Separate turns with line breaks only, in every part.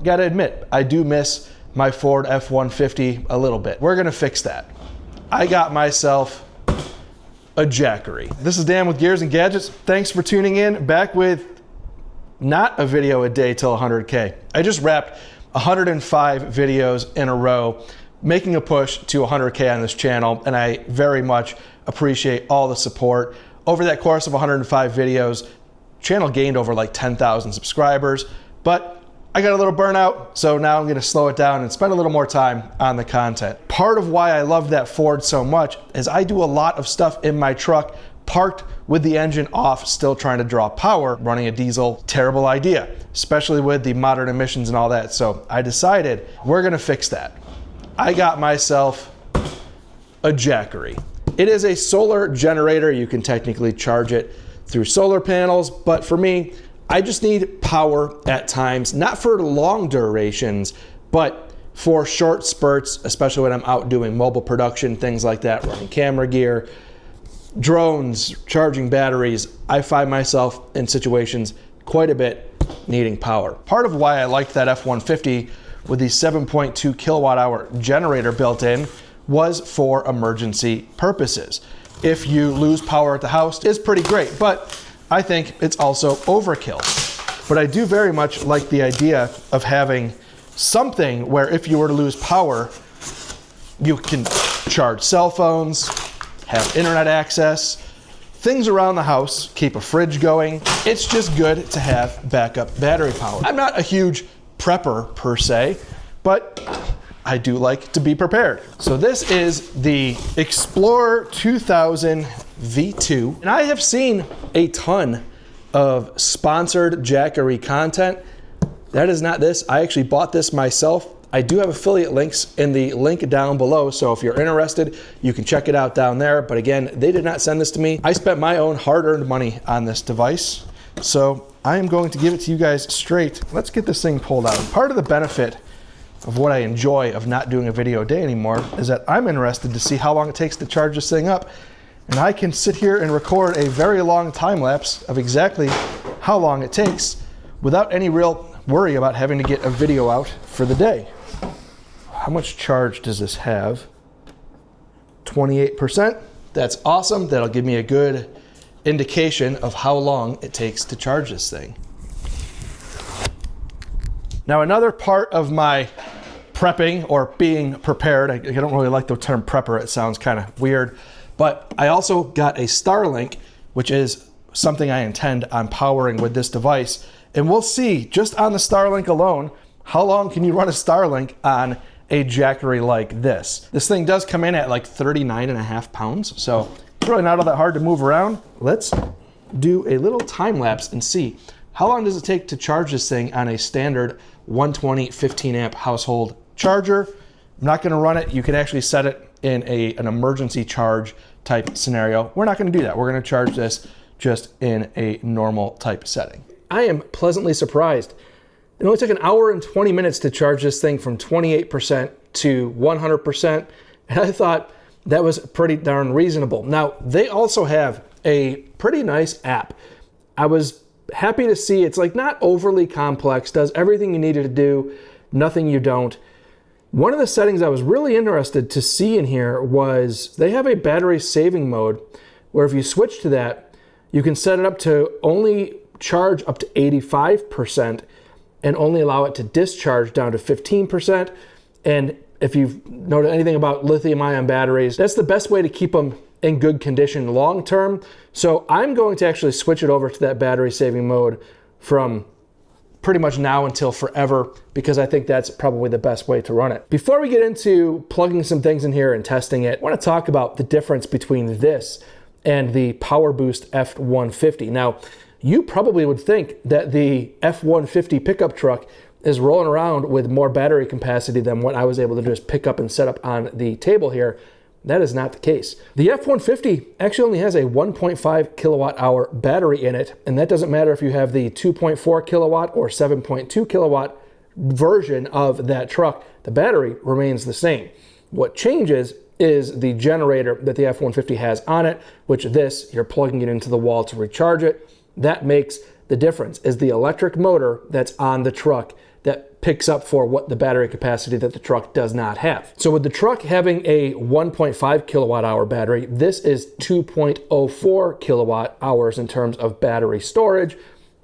Gotta admit, I do miss my Ford F-150 a little bit. We're gonna fix that. I got myself a Jackery. This is Dan with Gears and Gadgets. Thanks for tuning in, back with not a video a day till 100K. I just wrapped 105 videos in a row, making a push to 100K on this channel, and I very much appreciate all the support. Over that course of 105 videos, channel gained over like 10,000 subscribers, but I got a little burnout, so now I'm gonna slow it down and spend a little more time on the content. Part of why I love that Ford so much is I do a lot of stuff in my truck parked with the engine off, still trying to draw power. Running a diesel, terrible idea, especially with the modern emissions and all that. So I decided we're gonna fix that. I got myself a Jackery. It is a solar generator. You can technically charge it through solar panels, but for me, I just need power at times, not for long durations, but for short spurts, especially when I'm out doing mobile production, things like that, running camera gear, drones, charging batteries. I find myself in situations quite a bit needing power. Part of why I liked that F-150 with the 7.2 kilowatt hour generator built in was for emergency purposes. If you lose power at the house, it's pretty great, but I think it's also overkill. But I do very much like the idea of having something where if you were to lose power, you can charge cell phones, have internet access, things around the house, keep a fridge going. It's just good to have backup battery power. I'm not a huge prepper per se, but I do like to be prepared. So this is the Explorer 2000 V2, and I have seen a ton of sponsored Jackery content. That is not this. I actually bought this myself. I do have affiliate links in the link down below, so if you're interested, you can check it out down there. But again, they did not send this to me. I spent my own hard-earned money on this device, so I am going to give it to you guys straight. Let's get this thing pulled out. Part of the benefit of what I enjoy of not doing a video a day anymore is that I'm interested to see how long it takes to charge this thing up, and I can sit here and record a very long time lapse of exactly how long it takes without any real worry about having to get a video out for the day. How much charge does this have? 28%. That's awesome. That'll give me a good indication of how long it takes to charge this thing. Now, another part of my prepping or being prepared, I don't really like the term prepper, it sounds kind of weird, but I also got a Starlink, which is something I intend on powering with this device. And we'll see just on the Starlink alone, how long can you run a Starlink on a Jackery like this? This thing does come in at like 39.5 pounds, so it's really not all that hard to move around. Let's do a little time lapse and see how long does it take to charge this thing on a standard 120 15 amp household charger. I'm not going to run it. You can actually set it in an emergency charge type scenario. We're not going to do that. We're going to charge this just in a normal type setting. I am pleasantly surprised. It only took an hour and 20 minutes to charge this thing from 28% to 100%, and I thought that was pretty darn reasonable. Now, they also have a pretty nice app. I was happy to see it's like not overly complex, does everything you needed to do, nothing you don't. One of the settings I was really interested to see in here was they have a battery saving mode where if you switch to that, you can set it up to only charge up to 85% and only allow it to discharge down to 15%. And if you've noted anything about lithium-ion batteries, that's the best way to keep them in good condition long term. So I'm going to actually switch it over to that battery saving mode from pretty much now until forever, because I think that's probably the best way to run it. Before we get into plugging some things in here and testing it, I want to talk about the difference between this and the PowerBoost F-150. Now, you probably would think that the F-150 pickup truck is rolling around with more battery capacity than what I was able to just pick up and set up on the table here. That is not the case. The F-150 actually only has a 1.5 kilowatt hour battery in it, and that doesn't matter if you have the 2.4 kilowatt or 7.2 kilowatt version of that truck. The battery remains the same. What changes is the generator that the F-150 has on it, which this, you're plugging it into the wall to recharge it. That makes the difference, is the electric motor that's on the truck that picks up for what the battery capacity that the truck does not have. So with the truck having a 1.5 kilowatt hour battery, this is 2.04 kilowatt hours in terms of battery storage.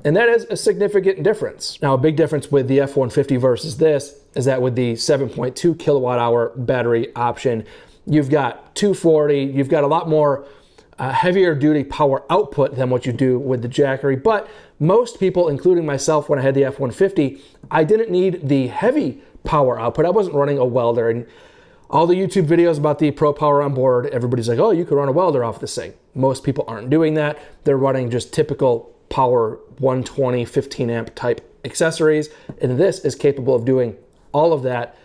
And that is a significant difference. Now, a big difference with the F-150 versus this is that with the 7.2 kilowatt hour battery option, you've got 240, you've got a lot more heavier duty power output than what you do with the Jackery. But most people, including myself when I had the F-150, I didn't need the heavy power output. I wasn't running a welder. And all the YouTube videos about the Pro Power Onboard, everybody's like, oh, you could run a welder off this thing. Most people aren't doing that. They're running just typical power 120, 15 amp type accessories. And this is capable of doing all of that,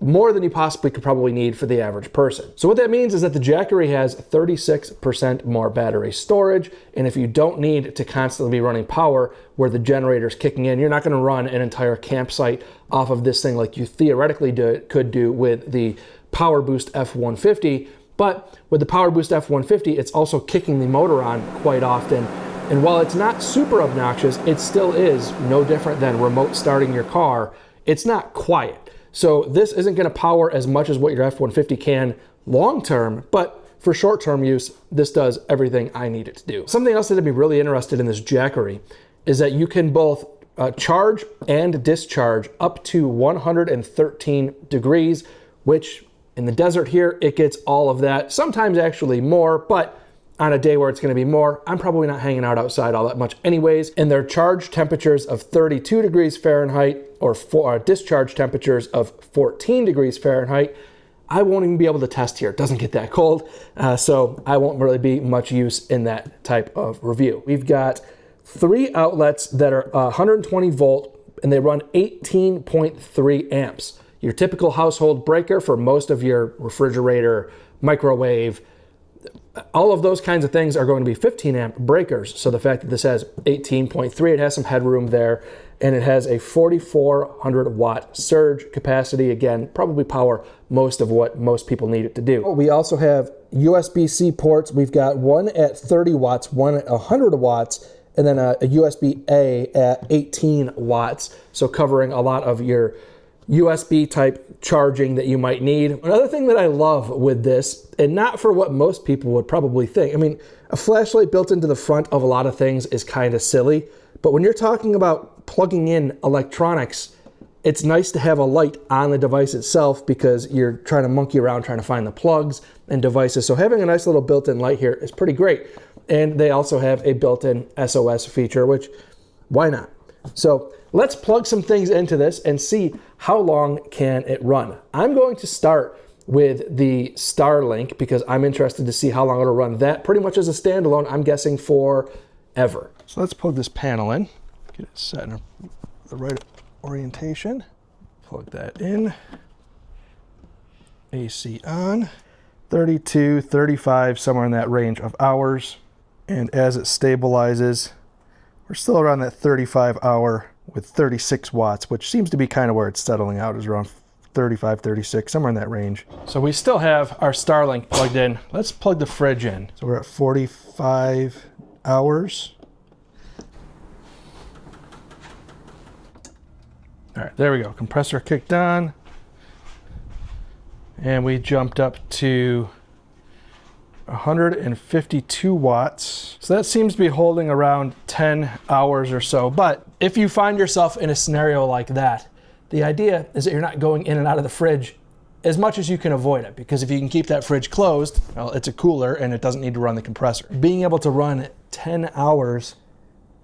more than you possibly could probably need for the average person. So what that means is that the Jackery has 36% more battery storage. And if you don't need to constantly be running power where the generator's kicking in, you're not gonna run an entire campsite off of this thing like you theoretically could do with the PowerBoost F-150. But with the PowerBoost F-150, it's also kicking the motor on quite often. And while it's not super obnoxious, it still is no different than remote starting your car. It's not quiet. So this isn't going to power as much as what your F-150 can long-term, but for short-term use, this does everything I need it to do. Something else that I'd be really interested in this Jackery is that you can both charge and discharge up to 113 degrees, which in the desert here, it gets all of that. Sometimes actually more, but on a day where it's going to be more, I'm probably not hanging out outside all that much anyways. And their charge temperatures of 32 degrees Fahrenheit or discharge temperatures of 14 degrees Fahrenheit, I won't even be able to test here. It doesn't get that cold, so I won't really be much use in that type of review. We've got 3 outlets that are 120 volt and they run 18.3 amps. Your typical household breaker for most of your refrigerator, microwave, all of those kinds of things are going to be 15 amp breakers. So the fact that this has 18.3, it has some headroom there, and it has a 4,400 watt surge capacity. Again, probably power most of what most people need it to do. We also have USB-C ports. We've got one at 30 watts, one at 100 watts, and then a USB-A at 18 watts. So covering a lot of your USB type charging that you might need. Another thing that I love with this, and not for what most people would probably think, I mean, a flashlight built into the front of a lot of things is kind of silly, but when you're talking about plugging in electronics, it's nice to have a light on the device itself because you're trying to monkey around trying to find the plugs and devices. So having a nice little built-in light here is pretty great. And they also have a built-in SOS feature, which why not? So let's plug some things into this and see how long can it run. I'm going to start with the Starlink because I'm interested to see how long it'll run that pretty much as a standalone, I'm guessing forever. So let's plug this panel in, get it set in the right orientation. Plug that in, AC on, 32, 35, somewhere in that range of hours. And as it stabilizes, we're still around that 35 hour with 36 watts, which seems to be kind of where it's settling out, is around 35, 36, somewhere in that range. So we still have our Starlink plugged in. Let's plug the fridge in. So we're at 45 hours. All right, there we go. Compressor kicked on. And we jumped up to 152 watts. So that seems to be holding around 10 hours or so. But if you find yourself in a scenario like that, the idea is that you're not going in and out of the fridge as much as you can avoid it, because if you can keep that fridge closed, well, it's a cooler and it doesn't need to run the compressor. Being able to run 10 hours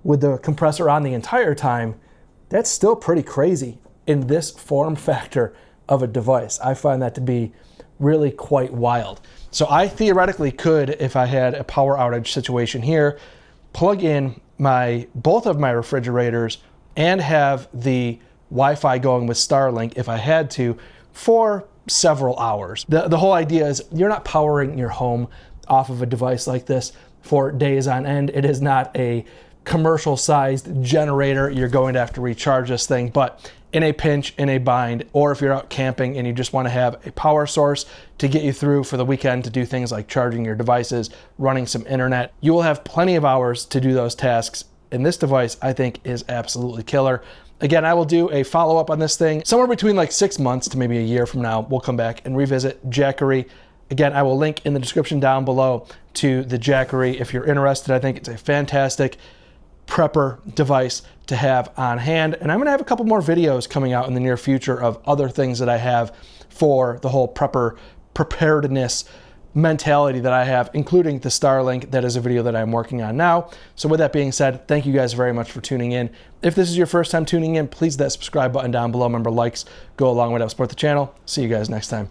with the compressor on the entire time, that's still pretty crazy in this form factor of a device. I find that to be really quite wild. So I theoretically could, if I had a power outage situation here, plug in both of my refrigerators and have the Wi-Fi going with Starlink if I had to for several hours. The whole idea is you're not powering your home off of a device like this for days on end. It is not a commercial sized generator. You're going to have to recharge this thing, but in a pinch, in a bind, or if you're out camping and you just want to have a power source to get you through for the weekend to do things like charging your devices, running some internet, you will have plenty of hours to do those tasks. And this device, I think, is absolutely killer. Again, I will do a follow-up on this thing somewhere between like 6 months to maybe a year from now. We'll come back and revisit Jackery. Again, I will link in the description down below to the Jackery if you're interested. I think it's a fantastic prepper device to have on hand. And I'm gonna have a couple more videos coming out in the near future of other things that I have for the whole prepper preparedness mentality that I have, including the Starlink. That is a video that I'm working on now. So with that being said, thank you guys very much for tuning in. If this is your first time tuning in, please hit that subscribe button down below. Remember, likes go a long way to help support the channel. See you guys next time.